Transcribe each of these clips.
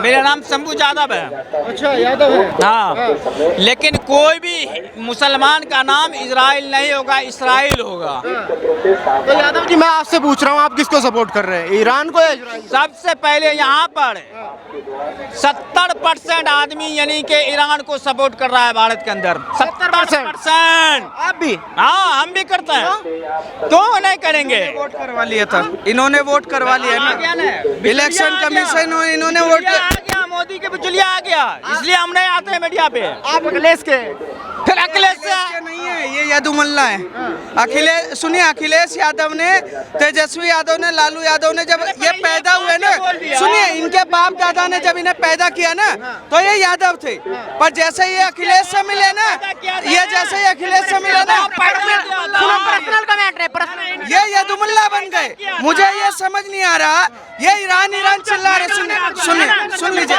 मेरा नाम शंभू यादव है। अच्छा, यादव है। हाँ, लेकिन कोई भी मुसलमान का नाम इजराइल नहीं होगा, इसराइल होगा। तो यादव जी, मैं आपसे पूछ रहा हूँ, आप किसको सपोर्ट कर रहे हैं, ईरान को या इजराइल? सबसे पहले यहाँ पर 70% आदमी यानी कि ईरान को सपोर्ट कर रहा है भारत के अंदर। 70%। आप भी? हाँ, हम भी करते हैं। तो नहीं करेंगे? वोट करवा लिया था, इन्होंने वोट करवा लिया ना, इलेक्शन कमीशन इन्होंने वोट आ गया, मोदी के बिचौलिया आ गया, इसलिए हम नहीं आते हैं मीडिया पे। आप अखिलेश के? फिर अखिलेश ये नहीं है, ये यदुमल्ला है। अखिलेश सुनिए, अखिलेश यादव ने, तेजस्वी यादव ने, लालू यादव ने जब ये पैदा हुए ना, सुनिए, इनके बाप दादा ने जब इन्हें पैदा किया ना, तो ये यादव थे। पर जैसे ये अखिलेश से मिले ना, ये जैसे ही अखिलेश से मिले ना, पर्सनल कमेंट है, पर्सनल। ये यदुमल्ला बन गए। मुझे ये समझ नहीं आ रहा, ये ईरान ईरान चिल्ला रहे। सुनिए, सुन लीजिए,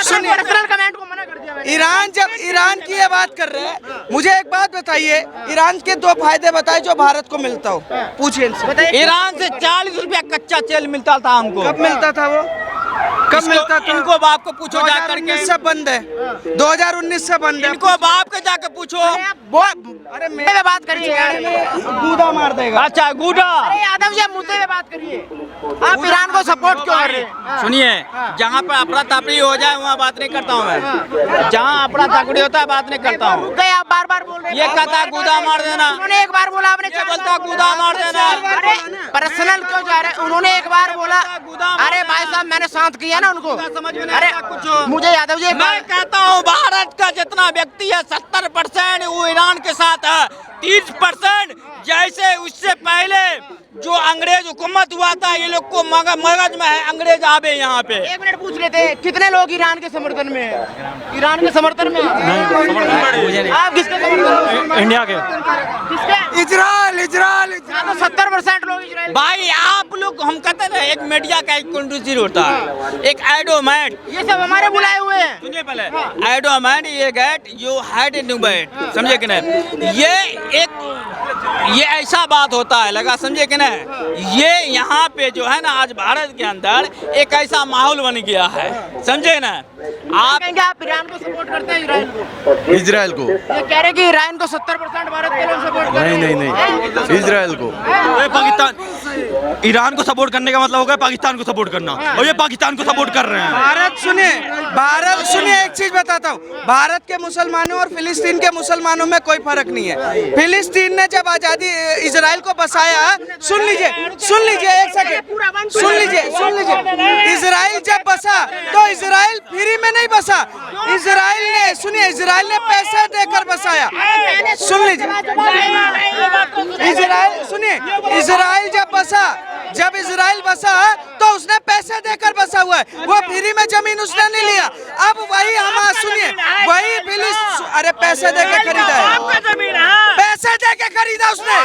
सुनिए, पर्सनल कमेंट को मना कर दिया मैंने। ईरान जब ईरान की ये बात कर रहे हैं, मुझे एक बात बताइए, ईरान के 2 फायदे बताए जो भारत को मिलता हो, पूछिए इनसे। ईरान से 40 रुपया कच्चा तेल मिलता था हमको। कब मिलता था वो? कब मिलता था? इनको बाप को पूछो जा करके। 2019 से बंद है, 2019 से बंद है। इनको बाप के जाके पूछो। अरे मुद्दे पे बात करिए यार। गूदा मार देगा। अच्छा, गुडा। अरे यादव जी, मुद्दे पे बात करिए। आप ईरान को सपोर्ट क्यों कर रहे हैं? सुनिए, जहाँ पर अफरा तफरी हो जाए वहाँ बात नहीं करता हूँ मैं। जहाँ अफरा तफरी होता है बात नहीं करता हूँ। रुक गए आप, बार-बार बोल रहे हैं। ये कहता गुदा मार देना। उन्होंने एक बार बोला, आपने ये बोलता गुदा मार देना। अरे पर्सनल क्यों जा रहे हैं? उन्होंने एक बार बोला। अरे भाई साहब, मैंने शांत किया ना उनको। समझ में नहीं अरे आता कुछ। मुझे यादव जी, मैं कहता हूँ भारत का जितना व्यक्ति है 70% वो ईरान के साथ है। 30% जैसे उससे पहले जो अंग्रेज हुकूमत हुआ था, ये लोग को मगज में है अंग्रेज आवे यहाँ पे। 1 मिनट पूछ लेते हैं, कितने लोग ईरान के समर्थन में हैं? ईरान के समर्थन में आप किसके समर्थन में? इंडिया के। किसके? इजराइल, इजराइल, तो 70% लोग इजराइल। भाई आप लोग, हम कहते हैं ना, एक मीडिया का एक कंट्रीज होता है, एक एडोमेट। ये सब हमारे बुलाए हुए हैं। सुनिए पहले, एडोमेट ये get you had in bat, समझे कि नहीं? ये ऐसा बात होता है, लगा, समझे कि नहीं? ये यहाँ पे जो है ना, आज भारत के अंदर एक ऐसा माहौल बन गया है, समझे ना? आप कहेंगे आप ईरान को सपोर्ट करते हैं, इजराइल को? इजराइल को ये कह रहे कि ईरान को 70% भारत के लोग सपोर्ट कर रहे हैं। नहीं, इजराइल को। पाकिस्तान, ईरान को सपोर्ट करने का मतलब होगा पाकिस्तान को सपोर्ट करना, और ये पाकिस्तान को सपोर्ट कर रहे हैं। भारत सुनिए, एक चीज बताता हूँ, भारत के मुसलमानों और फिलिस्तीन के मुसलमानों में कोई फर्क नहीं है। फिलिस्तीन ने जब आजादी इजराइल को बसाया, सुन लीजिए एक सेकंड, सुन लीजिए, इजराइल जब बसा तो इजराइल फ्री में नहीं बसा। इजराइल ने पैसे देकर बसाया। सुन लीजिए, जब इजराइल बसा तो उसने पैसे देकर बसा हुआ है, वो फ्री में जमीन उसने नहीं लिया। अब वही हमारा सुनिए, वही फिलिस्तीन, अरे पैसे देकर खरीदा है, पैसे देकर खरीदा उसने,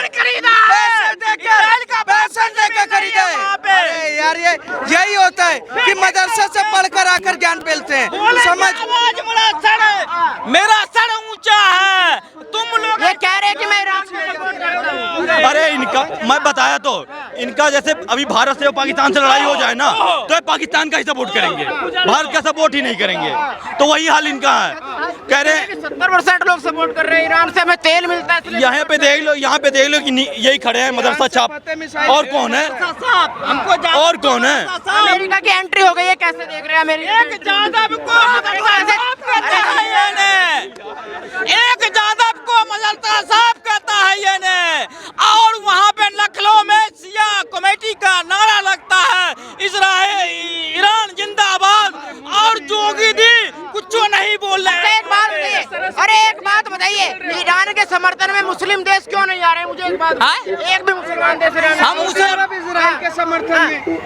पैसे देकर खरीदा है। अरे यार, यही होता है कि मदरसे से पढ़कर आकर ज्ञान फैलते हैं, समझ? मेरा सर ऊंचा है, तुम लोग ये कह रहे हैं कि मैं ईरान को सपोर्ट करता हूँ। अरे इनका मैं बताया तो, इनका जैसे अभी भारत से और पाकिस्तान से लड़ाई हो जाए ना, तो ये पाकिस्तान का ही सपोर्ट करेंगे, भारत का सपोर्ट ही नहीं करेंगे। तो वही हाल इनका है। कह रहे हैं 70% लोग सपोर्ट कर रहे हैं, ईरान से हमें तेल मिलता है इसलिए। यहाँ पे देख लो कि यही खड़े हैं मदरसा छाप, और कौन है? हमको और कौन है? अमेरिका की एंट्री हो गई है, कैसे देख रहे हैं अमेरिका? एक जादव को साफ कहता है ये ने, एक जादव को मदरसा साफ कहता है ये ने, और वहाँ पे लखनऊ में सिया कमेटी का नारा लगता है, ईरान जिंदाबाद, और जोगी दी कुछ नहीं बोल रहे। एक बात बताइए, ईरान के समर्थन में मुस्लिम देश क्यों नहीं आ रहे? मुझे एक बात, एक भी मुसलमान देश हम इजराइल के समर्थन में,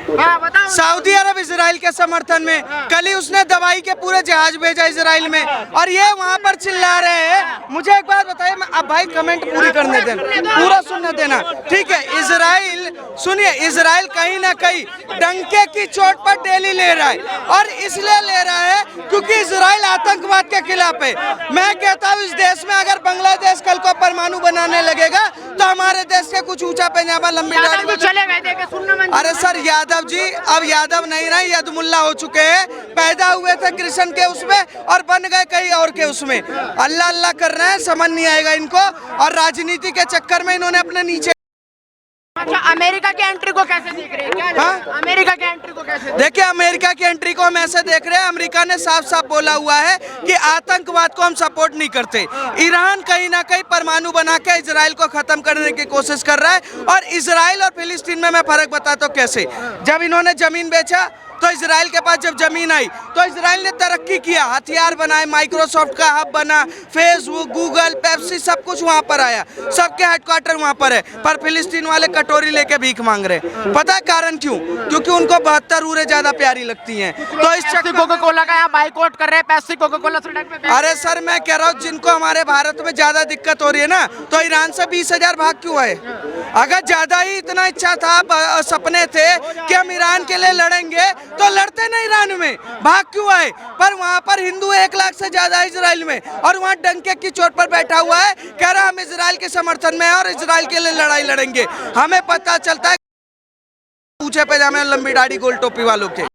बताओ। सऊदी अरब इजराइल के समर्थन में, कल ही उसने दवाई के पूरे जहाज भेजा इजराइल में, और ये वहाँ पर चिल्ला रहे हैं। मुझे एक बात बताइए, अब भाई कमेंट पूरी करने देना, पूरा सुनने देना, ठीक है? इजराइल, सुनिए, इजराइल कहीं ना कहीं डंके की चोट पर डेली ले रहा है, और इसलिए ले रहा है क्योंकि इजराइल आतंकवाद के खिलाफ है। मैं कहता हूँ इस देश में अगर बांग्लादेश कल को परमाणु बनाने लगेगा तो हमारे देश के कुछ ऊंचा पैजामा लंबी दाढ़ी भी चले गए देखे सुनना मंजूर अरे सर यादव जी अब यादव नहीं रहे यदमुल्ला हो चुके हैं। पैदा हुए थे कृष्ण के उसमें और बन गए कहीं और के उसमें। अल्लाह अल्लाह कर रहे हैं, समझ नहीं आएगा इनको। और राजनीति के चक्कर में इन्होंने अपने नीचे। अच्छा अमेरिका की एंट्री को कैसे देख रहे हैं? क्या हाँ? अमेरिका की एंट्री को कैसे देखिए अमेरिका की एंट्री को हम ऐसे देख रहे हैं, अमेरिका ने साफ साफ बोला हुआ है कि आतंकवाद को हम सपोर्ट नहीं करते। ईरान कहीं ना कहीं परमाणु बना के इजराइल को खत्म करने की कोशिश कर रहा है। और इजराइल और फिलिस्तीन में मैं फर्क बताता हूँ कैसे। जब इन्होंने जमीन बेचा तो इजराइल के पास जब जमीन आई तो इजराइल ने तरक्की किया, हथियार बनाए, माइक्रोसॉफ्ट का हब बना, फेसबुक, गूगल, पेप्सी सब कुछ वहां पर आया, सबके हेडक्वार्टर वहां पर है। पर फिलिस्तीन वाले कटोरी लेके भीख मांग रहे। पता है कारण क्यों? क्योंकि उनको 72 उरे ज्यादा प्यारी लगती हैं। तो इस कोका कोला का यहाँ बाइकआउट कर रहे हैं, पैप्सी कोका कोला सड़क पे। अरे सर मैं कह रहा हूँ जिनको हमारे भारत में ज्यादा दिक्कत हो रही है ना, तो ईरान से 20,000 भाग क्यों आए? अगर ज्यादा ही इतना इच्छा था, सपने थे कि हम ईरान के लिए लड़ेंगे तो लड़ते नहीं ईरान में, भाग क्यों आए? पर वहाँ पर हिंदू 1 लाख से ज्यादा है इजराइल में, और वहाँ डंके की चोट पर बैठा हुआ है, कह रहा हम इजराइल के समर्थन में हैं और इजराइल के लिए लड़ाई लड़ेंगे। हमें पता चलता है ऊंचे पैजामे और लंबी दाढ़ी गोल टोपी वालों के।